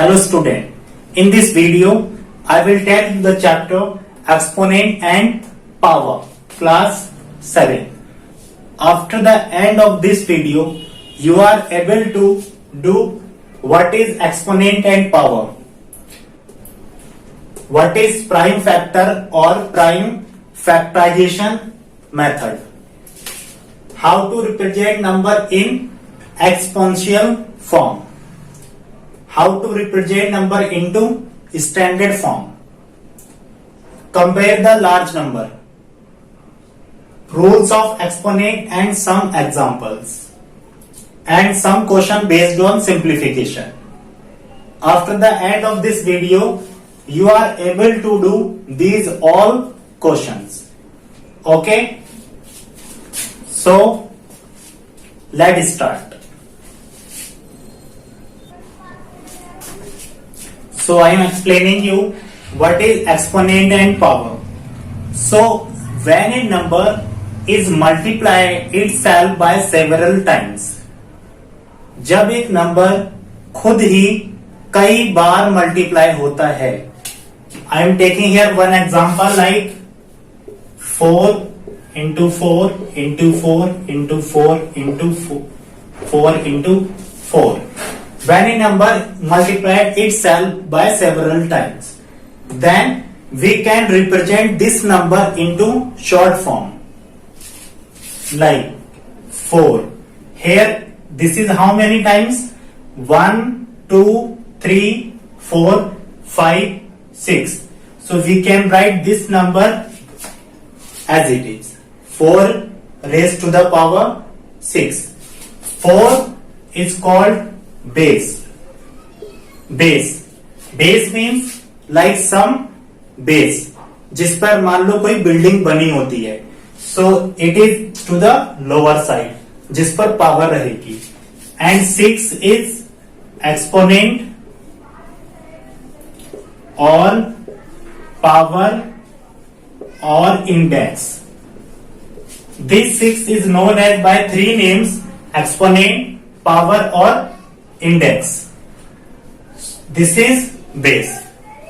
Hello student, in this video I will tell you the chapter exponent and power class 7. After the end of this video you are able to do what is exponent and power, what is prime factor or prime factorization method, how to represent number in exponential form, how to represent number into standard form, compare the large number, rules of exponent and some examples, and some question based on simplification. After the end of this video you are able to do these all questions. Okay, so let's start. So I am explaining you what is exponent and power. So when a number is multiplied itself by several times, जब एक number खुद ही कई बार multiply होता है, I am taking here one example like 4 into 4 into 4 into 4 into 4 into 4. When a number multiplied itself by several times, then we can represent this number into short form like 4. Here this is how many times? 1, 2, 3, 4, 5, 6. So we can write this number as it is, 4 raised to the power 6. 4 is called base. Base means like some base जिस पर मान लो कोई building बनी होती है, so it is to the lower side जिस पर power रहेगी. And 6 is exponent or power or index. This 6 is known as by three names: exponent, power or index. This is base.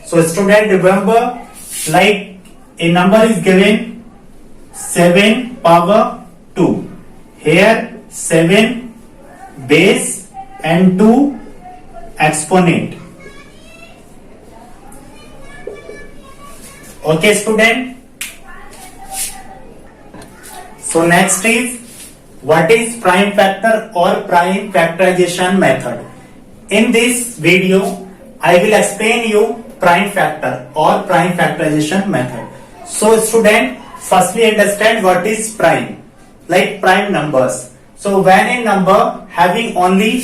So student, remember, like a number is given 7 power 2. Here 7 base and 2 exponent. Okay student. So next is what is prime factor or prime factorization method. In this video I will explain you prime factor or prime factorization method. So student, firstly understand what is prime, like prime numbers. So when a number having only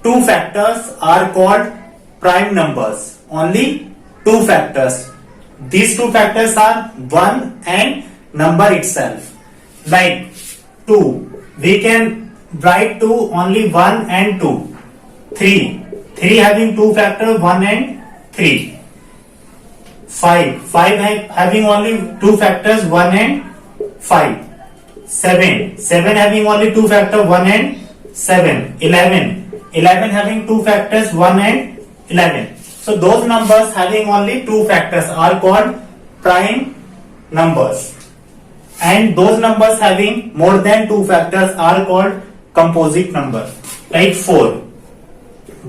two factors are called prime numbers. Only two factors. These two factors are 1 and number itself. Like 2, we can write 2 only 1 and 2. 3 having two factors 1 and 3. 5 having only two factors 1 and 5. 7 having only two factors 1 and 7. 11 having two factors 1 and 11. So those numbers having only two factors are called prime numbers, and those numbers having more than two factors are called composite number. Like 4,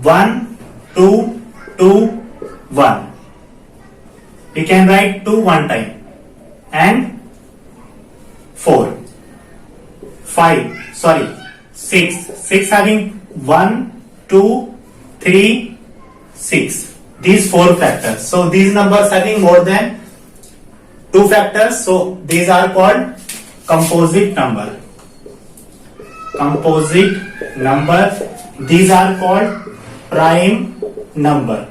1, 2, 2, 1. We can write 2 one time, and 6 having 1, 2, 3, 6. These 4 factors. So these numbers having more than two factors, so these are called composite number. These are called prime number.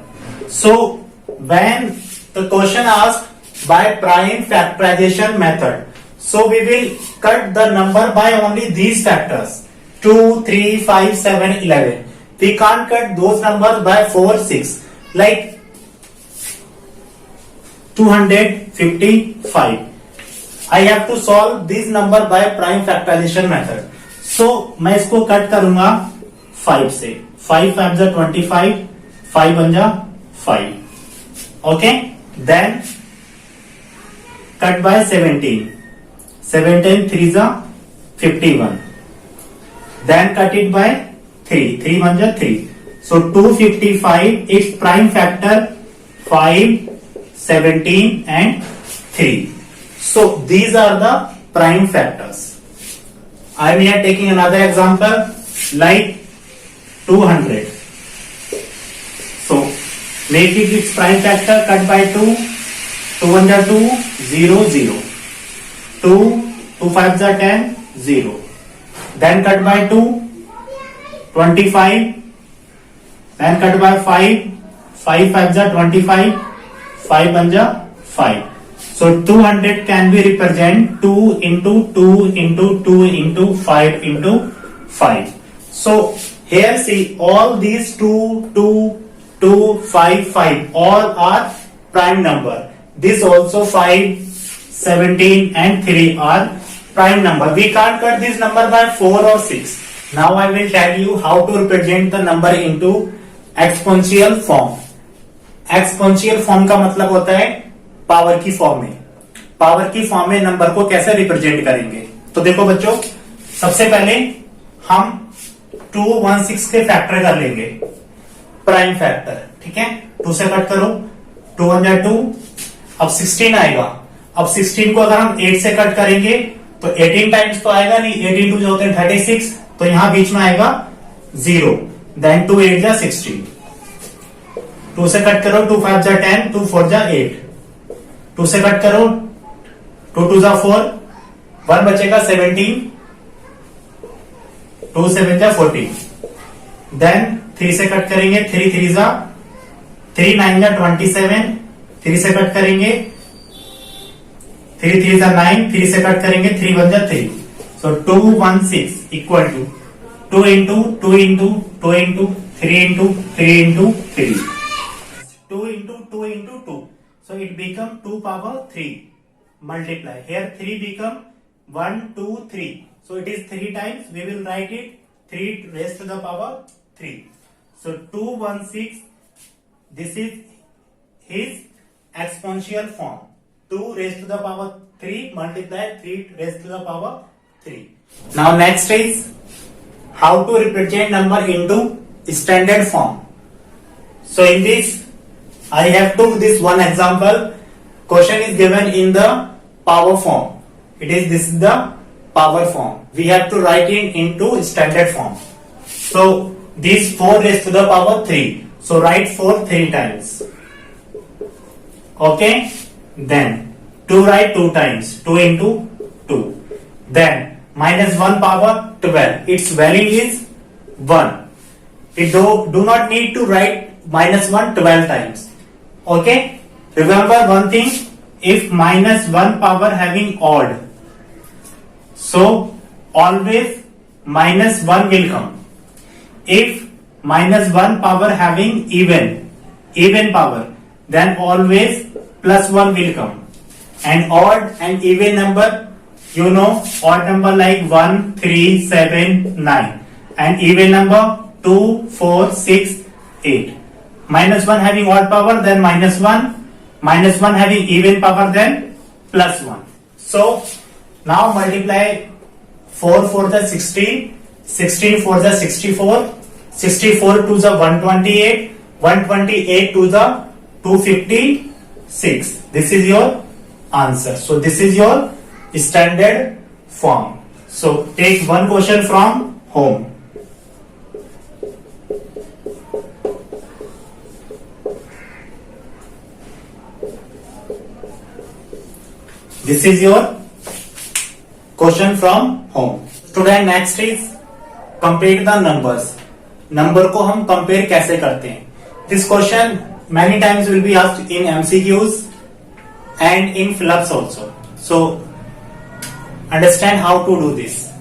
So when the question asked by prime factorization method, so we will cut the number by only these factors 2, 3, 5, 7, 11. We can't cut those numbers by 4, 6. Like 255. I have to solve this number by prime factorization method. So मैं इसको cut करूंगा 5 से. 5 5 जा 25, 5 बन जा 5. Okay, then cut by 17. 17 3 is 51. Then cut it by 3. 3 1 is 3. So 255, its prime factor 5, 17 and 3. So these are the prime factors. I am here taking another example like 200. So make it its prime factor, cut by 2. 2 1 is 2, 0 0. 2 2 5 is 10, 0. Then cut by 2, 25. Then cut by 5, 5 5 is 25, 5 1 is 5. So 200 can be represented 2 into 2 into 2 into 5 into 5. So here see all these 2, 2, 2, 5, 5 all are prime number. This also 5, 17 and 3 are prime number. We can't cut this number by 4 or 6. Now I will tell you how to represent the number into exponential form. Exponential form का मतलब होता है power की form में. Power की form में number को कैसे रिप्रेजेंट करेंगे. तो देखो बच्चों, सबसे पहले हम 216 के फैक्टर कर लेंगे, प्राइम फैक्टर. ठीक है, 2 से कट करो, 2 1 2. अब 16 आएगा. अब 16 को अगर हम 8 से कट करेंगे तो 18 टाइम्स तो आएगा नहीं. 18 2 जो होते हैं 36, तो यहां बीच में आएगा 0. देन 2 8 जा 16. 2 से कट करो, 2 5 जा 10, 2 4 जा 8. 2 से कट करो, 2 2 जा 4, 1 बचेगा 17, 2 7 जा 14. देन 3 से कट करेंगे, 3 3 जा 3 9 जा 27. 3 से कट करेंगे, 3 3 जा 9. 3 से कट करेंगे, 3 1 जा 3. सो 216 equal to 2 into 2 into 2 into 3 into 3 into 3. 2 into 2 into 2. So it become 2 power 3. Multiply. Here 3 become 1, 2, 3. So it is 3 times. We will write it 3 raised to the power 3. So 216. This is his exponential form. 2 raised to the power 3 multiply 3 raised to the power 3. Now next is how to represent number into standard form. So in this I have took this one example. Question is given in the power form. This is the power form. We have to write it into standard form. So this 4 raised to the power 3. So write 4 3 times. Okay. Then 2 write 2 times. 2 into 2. Then minus 1 power 12. Its value is 1. It do not need to write minus 1 12 times. Okay. Remember one thing. If minus 1 power having odd, so always minus 1 will come. If minus 1 power having even power, then always plus 1 will come. And odd and even number, you know, odd number like 1, 3, 7, 9 and even number 2, 4, 6, 8. Minus 1 having odd power, then minus 1. Minus 1 having even power, then plus 1. So now multiply 4 for the 16, 16 for the 64, 64 to the 128, 128 to the 256. This is your answer. So this is your standard form. So take one question from home. This is your question from home. Student, next is compare the numbers. Number को हम compare कैसे करते हैं. This question many times will be asked in MCQs and in fill-ups also. So understand how to do this.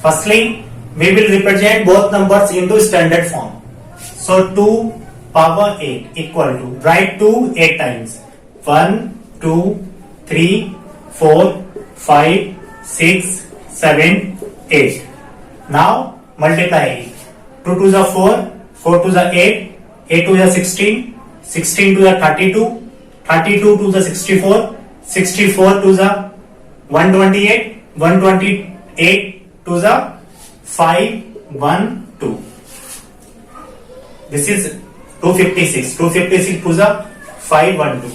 Firstly, we will represent both numbers into standard form. So 2 power 8 equal to, write 2 8 times. 1, 2, 3, 4, 5, 6, 7, 8. Now multiply 8. 2 to the 4, 4 to the 8, 8 to the 16, 16 to the 32, 32 to the 64, 64 to the 128, 128 to the 512. This is 256, 256 to the 512.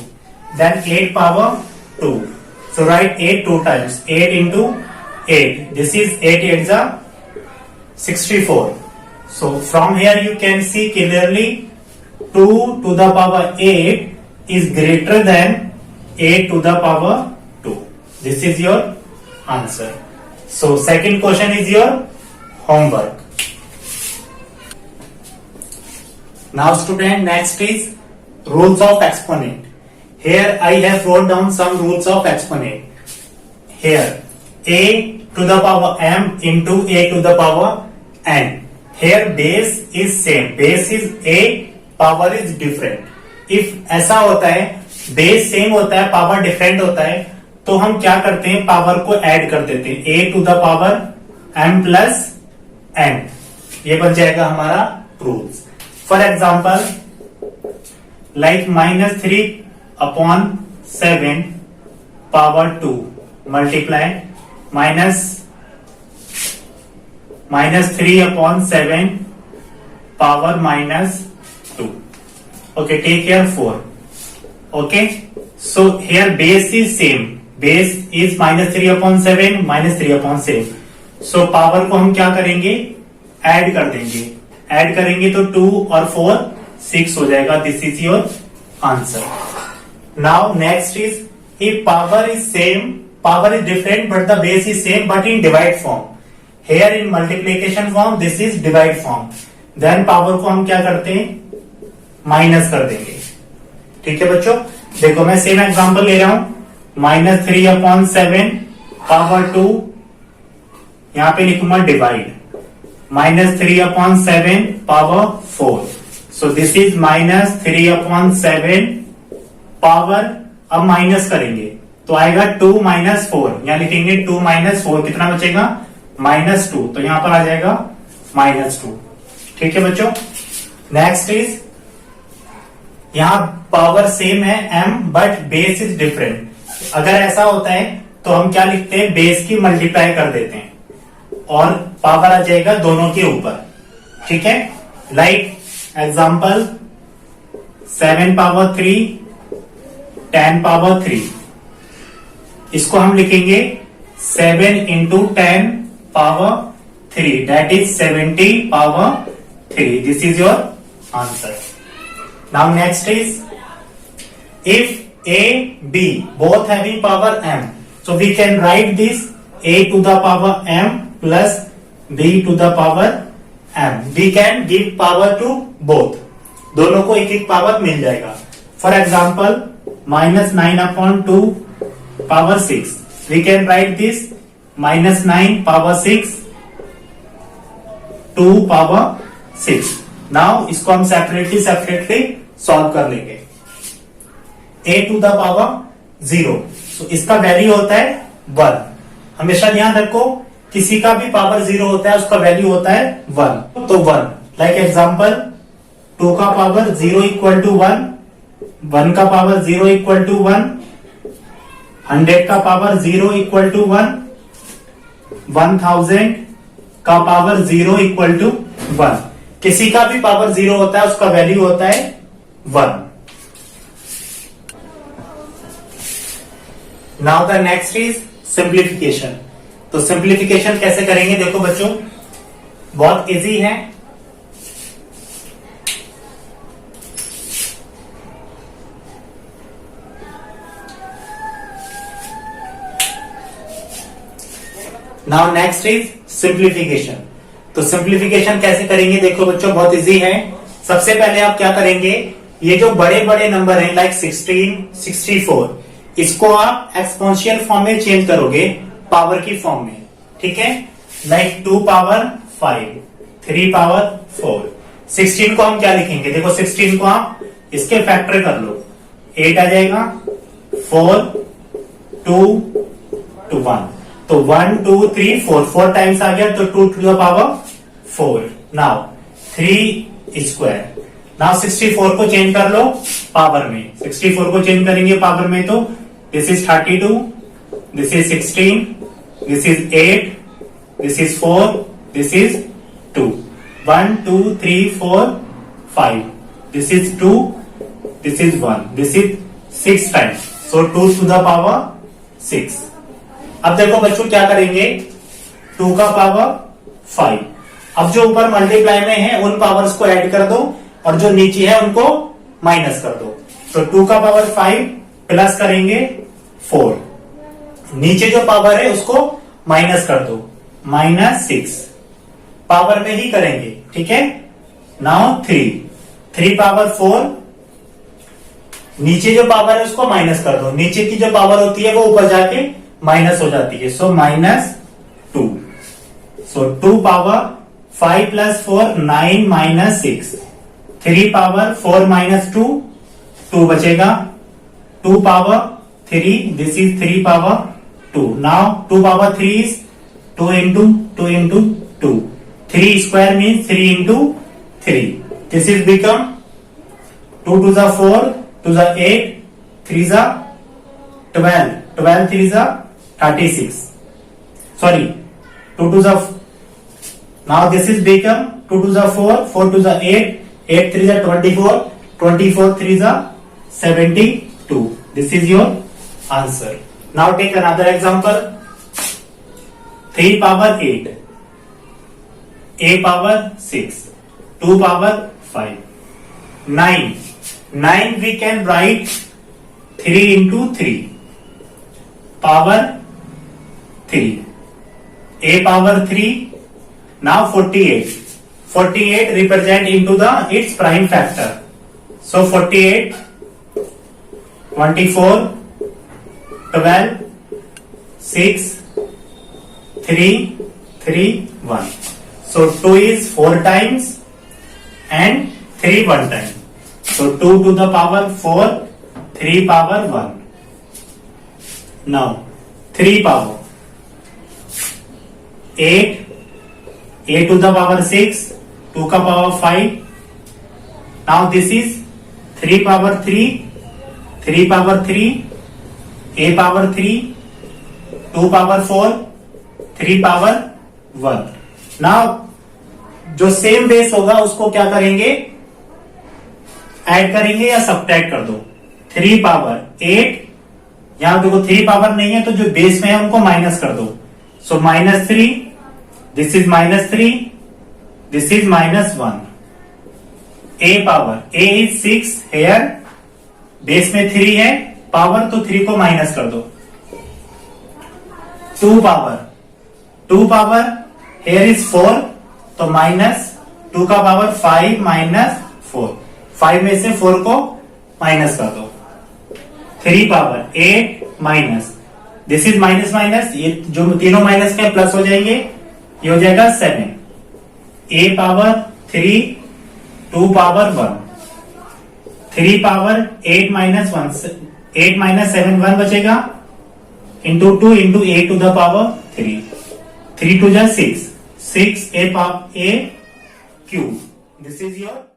Then 8 power 2. So write 8 two times. 8 into 8. This is 8 8 the 64. So from here you can see clearly 2 to the power 8 is greater than 8 to the power 2. This is your answer. So second question is your homework. Now student, next is rules of exponent. Here I have wrote down some rules of exponent. Here a to the power m into a to the power n. Here base is same, base is a, power is different. If ऐसा होता है base same होता है power different होता है तो हम क्या करते हैं, पावर को ऐड कर देते हैं, a to the power m plus n. ये बन जाएगा हमारा rules. For example like -3 upon 7 power 2 multiply -3 upon 7 power -2. Okay, take here 4. Okay, so here base is same, base is -3 upon 7, -3 upon 7. So power को हम क्या करेंगे, add कर देंगे, ऐड करेंगे तो 2 और 4 6 हो जाएगा. This is your answer. Now next is if power is same, power is different but the base is same but in divide form. Here in multiplication form, this is divide form. Then power को हम क्या करते हैं, minus कर देंगे. ठीक है बच्चों, देखो मैं सेम एग्जांपल ले रहा हूं. -3 अपॉन 7 पावर 2, यहां पे लिखूंगा divide. -3 upon 7 power 4. So this is -3 upon 7 power. अब माइनस करेंगे तो आएगा 2 - 4. यहां लिखेंगे 2 - 4, कितना बचेगा -2. तो यहां पर आ जाएगा -2. ठीक है बच्चों. नेक्स्ट इज यहां पावर सेम है m but base is different. अगर ऐसा होता है तो हम क्या लिखते हैं, बेस की मल्टीप्लाई कर देते हैं और पावर आ जाएगा दोनों के ऊपर. ठीक है, लाइक एग्जांपल 7 पावर 3, 10 पावर 3. इसको हम लिखेंगे 7 into 10 power 3, that is 70 power 3. This is your answer. Now next is if A, B both having power m, so we can write this A to the power m plus B to the power m. We can give power to both. दोनों को एक एक power मिल जाएगा. For example -9 upon 2 power 6. We can write this -9 power 6 2 power 6. Now इसको हम separately solve कर लेंगे. a to the power 0, तो इसका वैल्यू होता है 1. हमेशा ध्यान रखो किसी का भी पावर 0 होता है उसका वैल्यू होता है 1. तो 1, लाइक एग्जांपल 2 का पावर 0 इक्वल टू 1, 1 का पावर 0 इक्वल टू 1, 100 का पावर 0 इक्वल टू 1, 1000 का पावर 0 इक्वल टू 1. किसी का भी पावर 0 होता है उसका वैल्यू होता है 1. Now the next is simplification. तो सिंप्लीफिकेशन कैसे करेंगे, देखो बच्चों बहुत इजी है. Now next is simplification. तो सिंप्लीफिकेशन कैसे करेंगे, देखो बच्चों बहुत इजी है. सबसे पहले आप क्या करेंगे, ये जो बड़े बड़े नंबर हैं लाइक 16, 64, इसको आप एक्सपोनेंशियल फॉर्म में चेंज करोगे पावर की फॉर्म में. ठीक है, लाइक 2 पावर 5, 3 पावर 4. 16 को हम क्या लिखेंगे, देखो 16 को आप इसके फैक्टर कर लो, 8 आ जाएगा, 4, 2, 1. तो 1, 2, 3, 4 टाइम्स आ गया तो 2 to the power 4. Now 3 square, now 64 को चेंज कर लो पावर में, 64 को चेंज करेंगे पावर में तो this is 32, this is 16, this is 8, this is 4, this is 2, 1 2 3 4 5, this is 2, this is 1, this is 6 times, so 2 to the power 6। अब देखो बच्चों क्या करेंगे, 2 का पावर 5, अब जो ऊपर मल्टीप्लाई में है उन पावर्स को ऐड कर दो और जो नीचे है उनको माइनस कर दो। तो 2 का पावर 5 प्लस करेंगे 4, नीचे जो पावर है उसको माइनस कर दो, -6 पावर में ही करेंगे, ठीक है। नाउ 3 पावर 4, नीचे जो पावर है उसको माइनस कर दो, नीचे की जो पावर होती है वो ऊपर जाके माइनस हो जाती है, सो -2, सो 2 पावर 5 प्लस 4 9 -6, 3 पावर 4 -2 2 बचेगा, 2 power 3, this is 3 power 2, now 2 power 3 is 2 into 2 into 2, 3 square means 3 into 3, this is become 2 to the 4, to the 8, 3 the 12, 12 3 the 36, sorry 2 to the, now this is become 2 to the 4, 4 to the 8, 8 3 the 24, 24 3 the 72, this is your answer. Now take another example, 3 power 8, a power 6, 2 power 5, 9 we can write 3 into 3 power 3, a power 3, now 48 represent into the its prime factor, so 48 24 12 6 3 3 1, so 2 is 4 times and 3 1 time, so 2 to the power 4, 3 power 1, now 3 power 8, a to the power 6, 2 ka power 5, now this is 3 power 3, 3 power 3, a power 3, 2 power 4, 3 power 1, now जो same base होगा उसको क्या करेंगे, add करेंगे या subtract कर दो। 3 power 8, यहां देखो 3 पावर नहीं है तो जो बेस में है उनको माइनस कर दो, so -3, this is -3, this is -1, a power a is 6, here base में 3 है, पावर तो 3 को माइनस कर दो, 2 पावर हेयर इज 4, तो -2 का पावर 5 -4, 5 में से 4 को माइनस कर दो, 3 power 8 minus, this is minus minus, ये जो तीनों माइनस के प्लस हो जाएंगे, ये हो जाएगा 7, a पावर 3, 2 पावर 1, 3 पावर 8 -1, 8 -7 1 बचेगा, into 2 into a to the power 3, 3 2 जा 6 a cube, this is your